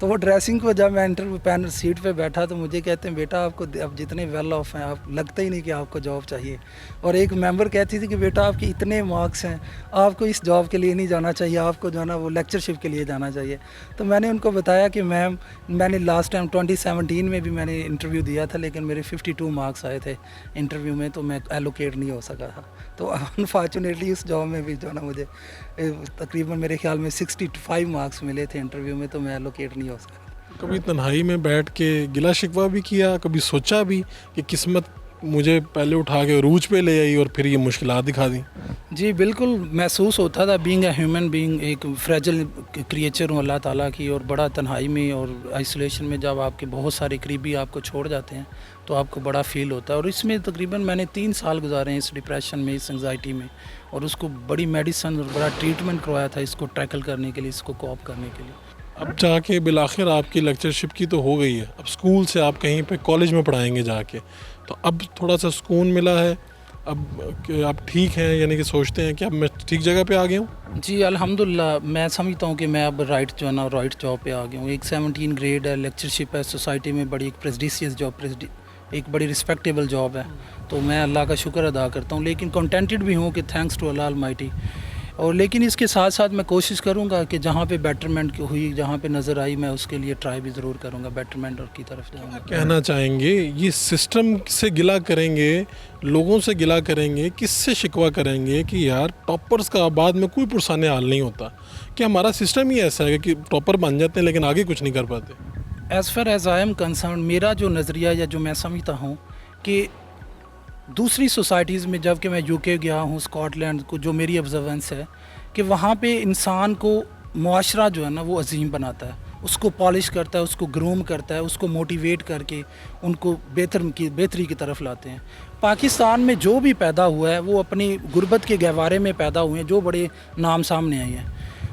تو وہ ڈریسنگ کو جب میں انٹرویو پینل سیٹ پہ بیٹھا تو مجھے کہتے ہیں بیٹا آپ کو اب جتنے ویل آف ہیں آپ لگتا ہی نہیں کہ آپ کو جاب چاہیے. اور ایک ممبر کہتی تھی کہ بیٹا آپ کے اتنے مارکس ہیں آپ کو اس جاب کے لیے نہیں جانا چاہیے, آپ کو جو ہے نا وہ لیکچرشپ کے لیے جانا چاہیے. تو میں نے ان کو بتایا کہ میم میں نے لاسٹ ٹائم 2017 میں بھی میں نے انٹرویو دیا تھا لیکن میرے 52 مارکس آئے تھے انٹرویو میں, تو میں ایلوکیٹ نہیں ہو سکا تھا. تو انفارچونیٹلی اس جاب میں بھی جو ہے نا مجھے تقریباً میرے خیال میں 65 مارکس ملے تھے انٹرویو میں, تو میں ایلوکیٹ نہیں ہو سکا. کبھی تنہائی میں بیٹھ کے گلا شکوہ بھی کیا, کبھی سوچا بھی کہ قسمت مجھے پہلے اٹھا کے عروج پہ لے آئی اور پھر یہ مشکلات دکھا دیں؟ جی بالکل محسوس ہوتا تھا, بینگ اے ہیومن بینگ, ایک فریجل کریچر ہوں اللہ تعالیٰ کی, اور بڑا تنہائی میں اور آئسولیشن میں جب آپ کے بہت سارے قریبی آپ کو چھوڑ جاتے ہیں تو آپ کو بڑا فیل ہوتا ہے. اور اس میں تقریباً میں نے 3 سال گزارے ہیں اس ڈپریشن میں, اس انگزائٹی میں, اور اس کو بڑی میڈیسن اور بڑا ٹریٹمنٹ کروایا تھا اس کو ٹیکل کرنے کے لیے, اس کو کوپ کرنے کے لیے. اب جا کے بالآخر آپ کی لیکچرشپ کی تو ہو گئی ہے, اب اسکول سے آپ کہیں پہ کالج میں پڑھائیں گے جا کے, تو اب تھوڑا سا سکون ملا ہے اب کہ آپ ٹھیک ہیں, یعنی کہ سوچتے ہیں کہ اب میں ٹھیک جگہ پہ آ گیا ہوں؟ جی الحمدللہ میں سمجھتا ہوں کہ میں اب رائٹ جو ہے نا رائٹ جاب پہ آ گیا ہوں. ایک 17 گریڈ ہے, لیکچرشپ ہے, سوسائٹی میں بڑی ایک پریسٹیجیس جاب, ایک بڑی رسپیکٹیبل جاب ہے, تو میں اللہ کا شکر ادا کرتا ہوں. لیکن کنٹینٹڈ بھی ہوں کہ تھینکس ٹو اللہ المائٹی. اور لیکن اس کے ساتھ ساتھ میں کوشش کروں گا کہ جہاں پہ بیٹرمنٹ ہوئی, جہاں پہ نظر آئی, میں اس کے لیے ٹرائی بھی ضرور کروں گا, بیٹرمنٹ اور کی طرف جاؤں گا. کہنا چاہیں گے یہ سسٹم سے گلا کریں گے, لوگوں سے گلا کریں گے, کس سے شکوہ کریں گے کہ یار ٹاپرز کا بعد میں کوئی پرسان حال نہیں ہوتا, کہ ہمارا سسٹم ہی ایسا ہے کہ ٹاپر بن جاتے ہیں لیکن آگے کچھ نہیں کر پاتے؟ As far as I am concern, میرا جو نظریہ یا جو میں سمجھتا ہوں کہ دوسری سوسائٹیز میں, جب کہ میں یو کے گیا ہوں, اسکاٹ لینڈ کو, جو میری آبزرونس ہے کہ وہاں پہ انسان کو معاشرہ جو ہے نا وہ عظیم بناتا ہے, اس کو پالش کرتا ہے, اس کو گروم کرتا ہے, اس کو موٹیویٹ کر کے ان کو بہتری کی طرف لاتے ہیں. پاکستان میں جو بھی پیدا ہوا ہے وہ اپنی غربت کے گہوارے میں پیدا ہوئے ہیں, جو بڑے نام سامنے آئے ہیں,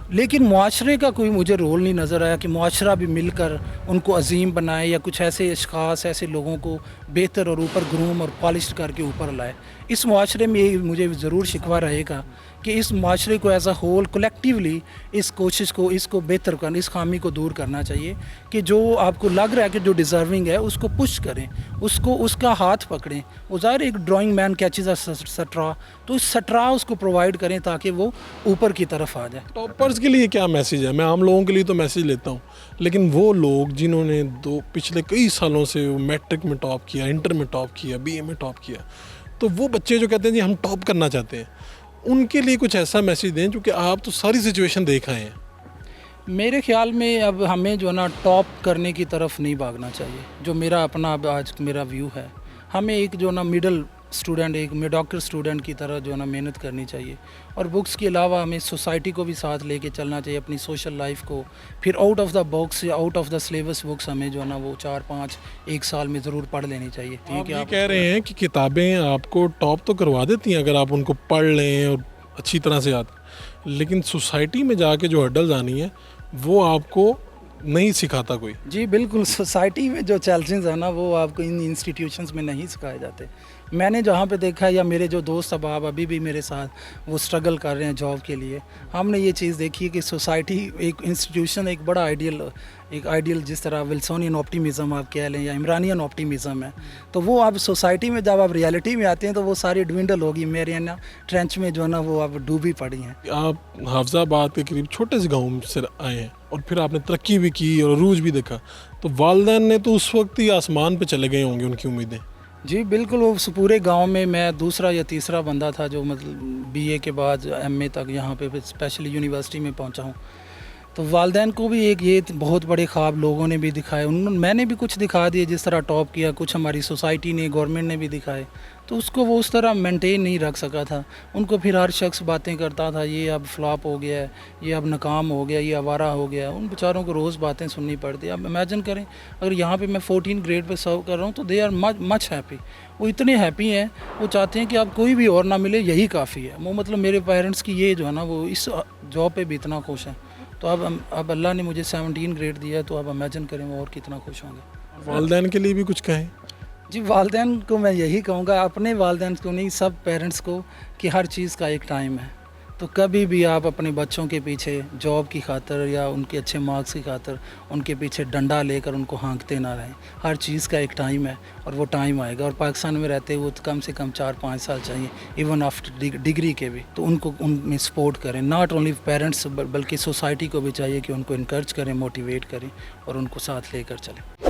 لیکن معاشرے کا کوئی مجھے رول نہیں نظر آیا کہ معاشرہ بھی مل کر ان کو عظیم بنائے, یا کچھ ایسے اشخاص, ایسے لوگوں کو بہتر اور اوپر گروم اور پالش کر کے اوپر لائے. اس معاشرے میں یہ مجھے ضرور شکوہ رہے گا کہ اس معاشرے کو ایز اے ہول کولیکٹیولی اس کوشش کو, اس کو بہتر کرنا, اس خامی کو دور کرنا چاہیے کہ جو آپ کو لگ رہا ہے کہ جو ڈیزرونگ ہے اس کو پش کریں, اس کا ہاتھ پکڑیں. وہ ظاہر ایک ڈرائنگ مین کیچز اے سٹرا, تو اس سٹرا اس کو پرووائڈ کریں تاکہ وہ اوپر کی طرف آ جائے. ٹاپرز کے لیے کیا میسیج ہے؟ میں عام لوگوں کے لیے تو میسیج لیتا ہوں, لیکن وہ لوگ جنہوں نے پچھلے کئی سالوں سے میٹرک میں ٹاپ کیا, انٹر میں ٹاپ کیا, بی اے میں ٹاپ کیا, تو وہ بچے جو کہتے ہیں جی ہم ٹاپ کرنا چاہتے ہیں, ان کے لیے کچھ ایسا میسیج دیں, چونکہ آپ تو ساری سچویشن دیکھ آئے ہیں. میرے خیال میں اب ہمیں جو ہے نا ٹاپ کرنے کی طرف نہیں بھاگنا چاہیے, جو میرا اپنا اب آج میرا ویو ہے. ہمیں ایک جو ہے نا مڈل اسٹوڈنٹ, ایک میڈوکر اسٹوڈنٹ کی طرح جو ہے نا محنت کرنی چاہیے, اور بکس کے علاوہ ہمیں سوسائٹی کو بھی ساتھ لے کے چلنا چاہیے, اپنی سوشل لائف کو. پھر آؤٹ آف دا باکس یا out of the syllabus books ہمیں جو ہے نا وہ 4-5 ایک سال میں ضرور پڑھ لینی چاہیے. آپ یہ کہہ رہے ہیں کہ کتابیں آپ کو ٹاپ تو کروا دیتی ہیں اگر آپ ان کو پڑھ لیں اور اچھی طرح سے آتی, لیکن سوسائٹی میں جا کے جو ہرڈلز آنی ہیں وہ آپ کو نہیں سکھاتا کوئی. جی بالکل, سوسائٹی میں جو چیلنجز ہیں نا وہ آپ کو ان انسٹیٹیوشنز میں نہیں سکھائے جاتے. میں نے جہاں پہ دیکھا, یا میرے جو دوست احباب ابھی بھی میرے ساتھ وہ سٹرگل کر رہے ہیں جاب کے لیے, ہم نے یہ چیز دیکھی کہ سوسائٹی ایک انسٹیٹیوشن ایک بڑا آئیڈیل جس طرح ولسونین آپٹیمزم آپ کہہ لیں یا عمرانین آپٹیمزم ہے, تو وہ آپ سوسائٹی میں جب آپ ریالٹی میں آتے ہیں تو وہ ساری ڈوینڈل ہوگی, میرے یہاں ٹرینچ میں جو ہے نا وہ آپ ڈوبی پڑی ہیں. آپ حافظ آباد کے قریب چھوٹے سے گاؤں سے آئے ہیں اور پھر آپ نے ترقی بھی کی اور عروج بھی دیکھا, تو والدین نے تو اس وقت ہی آسمان پہ چلے گئے ہوں گے ان کی امیدیں. جی بالکل, وہ پورے گاؤں میں دوسرا یا تیسرا بندہ تھا جو مطلب بی اے کے بعد ایم اے تک یہاں پہ اسپیشلی یونیورسٹی میں پہنچا ہوں. تو والدین کو بھی ایک یہ بہت بڑے خواب لوگوں نے بھی دکھائے, میں نے بھی کچھ دکھا دیے, جس طرح ٹاپ کیا, کچھ ہماری سوسائٹی نے, گورنمنٹ نے بھی دکھائے, تو اس کو وہ اس طرح مینٹین نہیں رکھ سکا تھا. ان کو پھر ہر شخص باتیں کرتا تھا, یہ اب فلاپ ہو گیا ہے, یہ اب ناکام ہو گیا, یہ آوارہ ہو گیا. ان بیچاروں کو روز باتیں سننی پڑتی. اب امیجن کریں اگر یہاں پہ میں 14 گریڈ پہ سرو کر رہا ہوں تو دے آر مچ ہیپی, وہ اتنے ہیپی ہیں, وہ چاہتے ہیں کہ اب کوئی بھی اور نہ ملے یہی کافی ہے. وہ مطلب میرے پیرنٹس کی یہ جو ہے نا وہ اس جاب پہ بھی اتنا خوش ہیں. تو اب اللہ نے مجھے 17 گریڈ دیا, تو اب امیجن کریں وہ اور کتنا خوش ہوں گے. والدین کے لیے بھی کچھ کہیں؟ جی والدین کو میں یہی کہوں گا, اپنے والدین کو نہیں, سب پیرنٹس کو, کہ ہر چیز کا ایک ٹائم ہے. تو کبھی بھی آپ اپنے بچوں کے پیچھے جاب کی خاطر یا ان کے اچھے مارکس کی خاطر ان کے پیچھے ڈنڈا لے کر ان کو ہانکتے نہ رہیں. ہر چیز کا ایک ٹائم ہے اور وہ ٹائم آئے گا. اور پاکستان میں رہتے ہوئے کم سے کم 4-5 سال چاہیے ایون آفٹر ڈگری کے بھی. تو ان کو ان میں سپورٹ کریں, ناٹ اونلی پیرنٹس بلکہ سوسائٹی کو بھی چاہیے کہ ان کو انکریج کریں, موٹیویٹ کریں اور ان کو ساتھ لے کر چلیں.